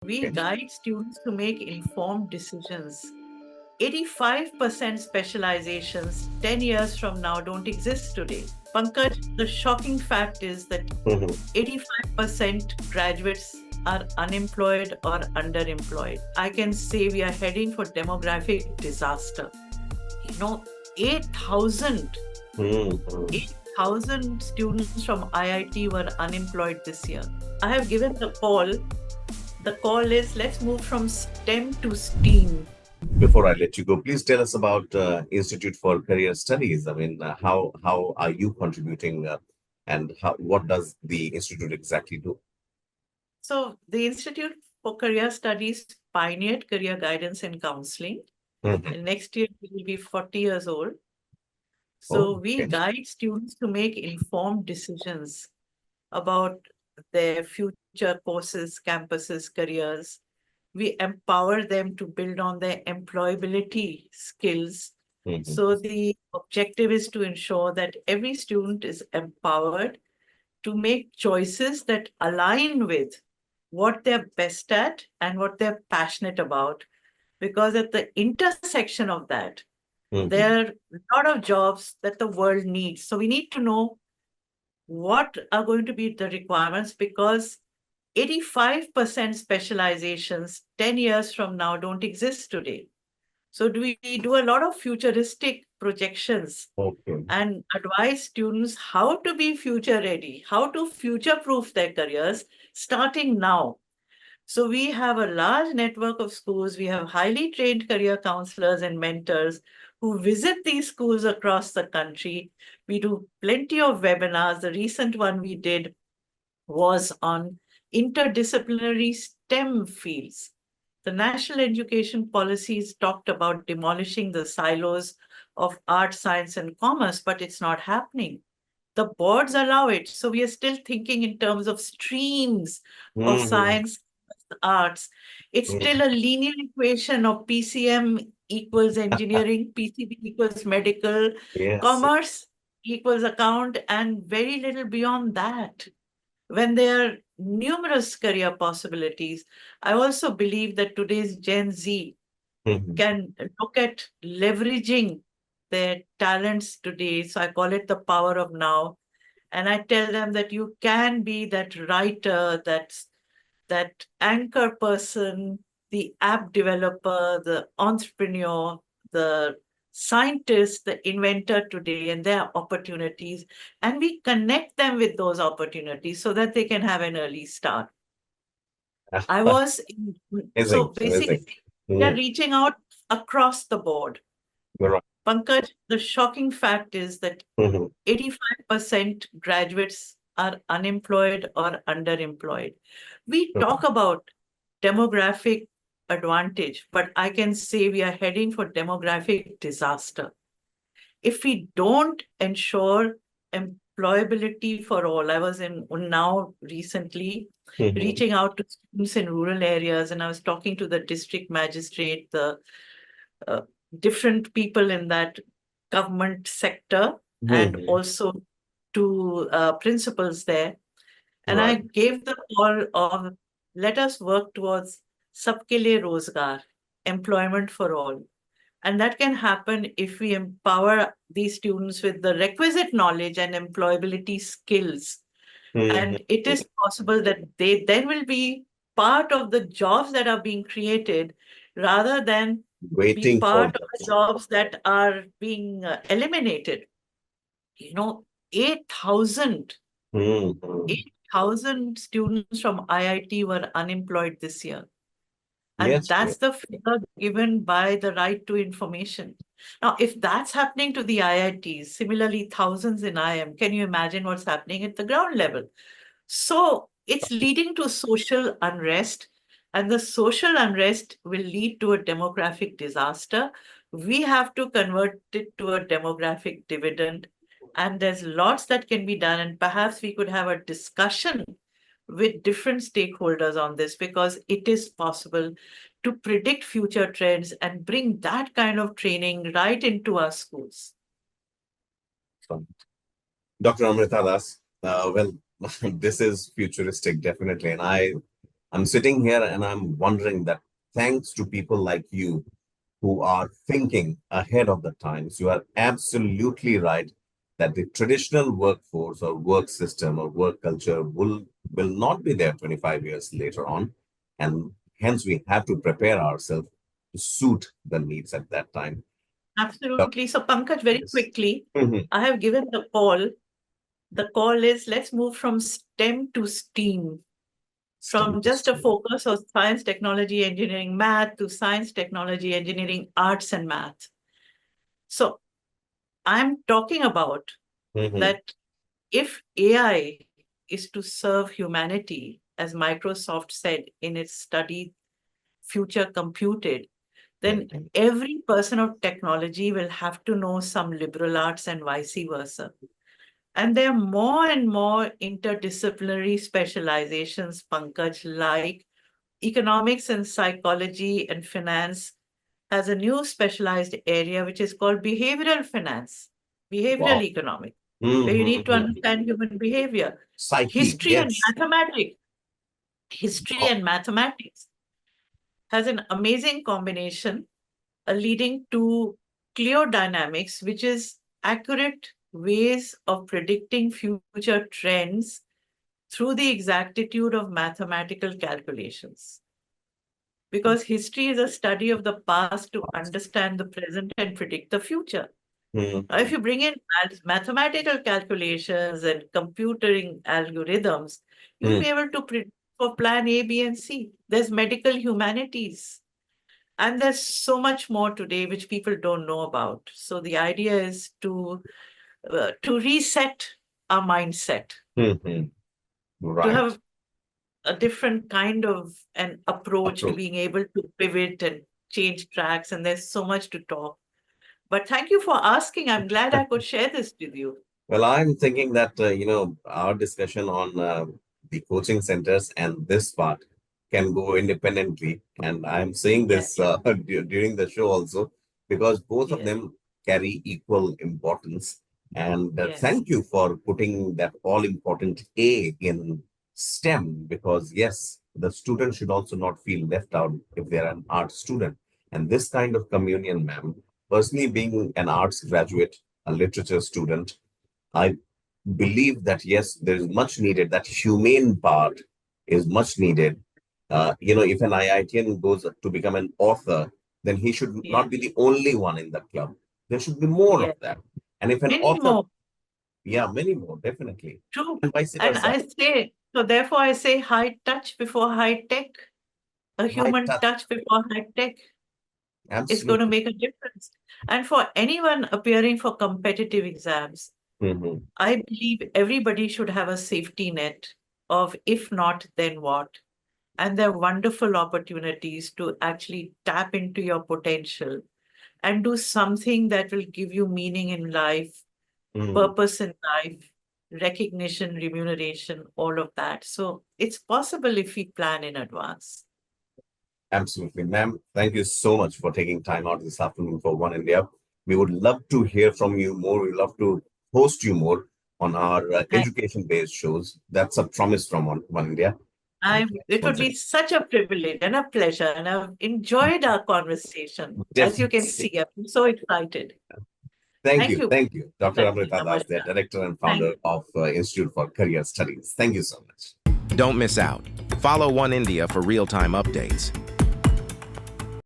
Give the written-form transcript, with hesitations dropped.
We Okay. guide students to make informed decisions. 85% specializations 10 years from now don't exist today. Pankaj, the shocking fact is that Mhm. 85% graduates are unemployed or underemployed. I can say we are heading for demographic disaster. You know, 8,000 Mhm. 8,000 students from IIT were unemployed this year. I have given the call. The call is let's move from STEM to STEAM. Before I let you go, please tell us about Institute for Career Studies. I mean, how are you contributing, and what does the institute exactly do? So, the Institute for Career Studies pioneered career guidance and counseling. Mhm. And next year, we will be 40 years old. So, Oh, we okay. guide students to make informed decisions about their future courses, campuses, careers. We empower them to build on their employability skills. Mhm. So, the objective is to ensure that every student is empowered to make choices that align with what they're best at and what they're passionate about. Because at the intersection of that, Mhm. there are a lot of jobs that the world needs. So we need to know what are going to be the requirements because 85% specializations 10 years from now don't exist today. So do we do a lot of futuristic projections Okay. and advise students how to be future ready, how to future proof their careers starting now. So we have a large network of schools. We have highly trained career counselors and mentors who visit these schools across the country. We do plenty of webinars. The recent one we did was on interdisciplinary STEM fields. The national education policies talked about demolishing the silos of art, science, and commerce, but it's not happening. The boards allow it. So we are still thinking in terms of streams of Mhm. science, arts. It's still Mhm. a linear equation of PCM equals engineering, PCB equals medical, Yes. commerce equals account, and very little beyond that when there are numerous career possibilities. I also believe that today's Gen Z Mhm. can look at leveraging their talents today. So I call it the power of now. And I tell them that you can be that writer, that anchor person, the app developer, the entrepreneur, the scientist, the inventor today, and their opportunities. And we connect them with those opportunities so that they can have an early start. I was so Amazing, amazing. basically we are Mm. reaching out across the board. You're right. Pankaj, the shocking fact is that Mhm. 85% graduates are unemployed or underemployed. We Mhm. talk about demographic advantage, but I can say we are heading for demographic disaster. If we don't ensure employability for all, I was in Unnao recently Mhm. reaching out to students in rural areas, and I was talking to the district magistrate, the uh, different people in that government sector, and Mhm. also to principals there. And I Right. gave the call of let us work towards Sabke Liye Rozgar, employment for all. And that can happen if we empower these students with the requisite knowledge and employability skills. Mhm. And it is possible that they then will be part of the jobs that are being created rather than be Waiting for part of the this. jobs that are being eliminated. You know, 8,000 Mhm. 8,000 students from IIT were unemployed this year. And Yes. that's Yes. the figure given by the right to information. Now, if that's happening to the IITs, similarly, thousands in IM, can you imagine what's happening at the ground level? So it's leading to social unrest, and the social unrest will lead to a demographic disaster. We have to convert it to a demographic dividend, and there's lots that can be done. And perhaps we could have a discussion with different stakeholders on this because it is possible to predict future trends and bring that kind of training right into our schools. So, Dr. Amrita Das, well, this is futuristic, definitely, and I I'm sitting here and I'm wondering that thanks to people like you who are thinking ahead of the times, you are absolutely right that the traditional workforce or work system or work culture will not be there 25 years later on. And hence we have to prepare ourselves to suit the needs at that time. Absolutely. So, Pankaj, very Yes. quickly, Mhm. I have given the call. The call is let's move from STEM to STEAM, STEM from to just a STEM. focus of science, technology, engineering, math to science, technology, engineering, arts, and math. So, I'm talking about Mhm. that if AI is to serve humanity, as Microsoft said in its study, Future Computed, then Mhm. every person of technology will have to know some liberal arts and vice versa. And there are more and more interdisciplinary specializations, Pankaj, like economics and psychology and finance has a new specialized area which is called behavioral finance, behavioral Wow. economics, where you need to Mhm. understand human behavior. Psyche, History and yes. mathematics, history Wow. and mathematics has an amazing combination leading to clear dynamics, which is accurate ways of predicting future trends through the exactitude of mathematical calculations. Because history is a study of the past to understand the present and predict the future. Now, if Mhm. you bring in mathematical calculations and computing algorithms, you'll Mhm. be able to predict for plan A, B, and C. There's medical humanities. And there's so much more today which people don't know about. So the idea is to reset our mindset, Mhm. to Right. have a different kind of an approach to Approach. being able to pivot and change tracks. And there's so much to talk. But thank you for asking. I'm glad I could share this with you. Well, I'm thinking that, our discussion on the coaching centers and this part can go independently. And I'm saying Yes, this during the show also, because both of yes, them carry equal importance. And yes, thank you for putting that all important A in STEM, because yes, the student should also not feel left out if they're an art student. And this kind of communion, ma'am, personally being an arts graduate, a literature student, I believe that yes, there is much needed. That humane part is much needed. If an IITian goes to become an author, then he should yes, not be the only one in the club. There should be more yes. of that. And if an Many author, more. yeah, many more, definitely, True. and vice And versa. I say, so therefore I say high touch before high tech, a Right, human touch, touch before high tech. Is going to absolutely. make a difference. And for anyone appearing for competitive exams, Hmm. I believe everybody should have a safety net of if not, then what? And there are wonderful opportunities to actually tap into your potential and do something that will give you meaning in life, Hmm. purpose in life, recognition, remuneration, all of that. So it's possible if we plan in advance. Absolutely, ma'am. Thank you so much for taking time out this afternoon for One India. We would love to hear from you more. We'd love to host you more on our education-based shows. That's a promise from One India. And thanks It would once be again. such a privilege and a pleasure, and I've enjoyed our conversation. As you can Definitely. see, I'm so excited. Thank Thank you. you, Thank you. Dr. Amrita Das, the Amrita. director and Thank founder of Institute for Career Studies. Thank you so much. Don't miss out. Follow One India for real-time updates.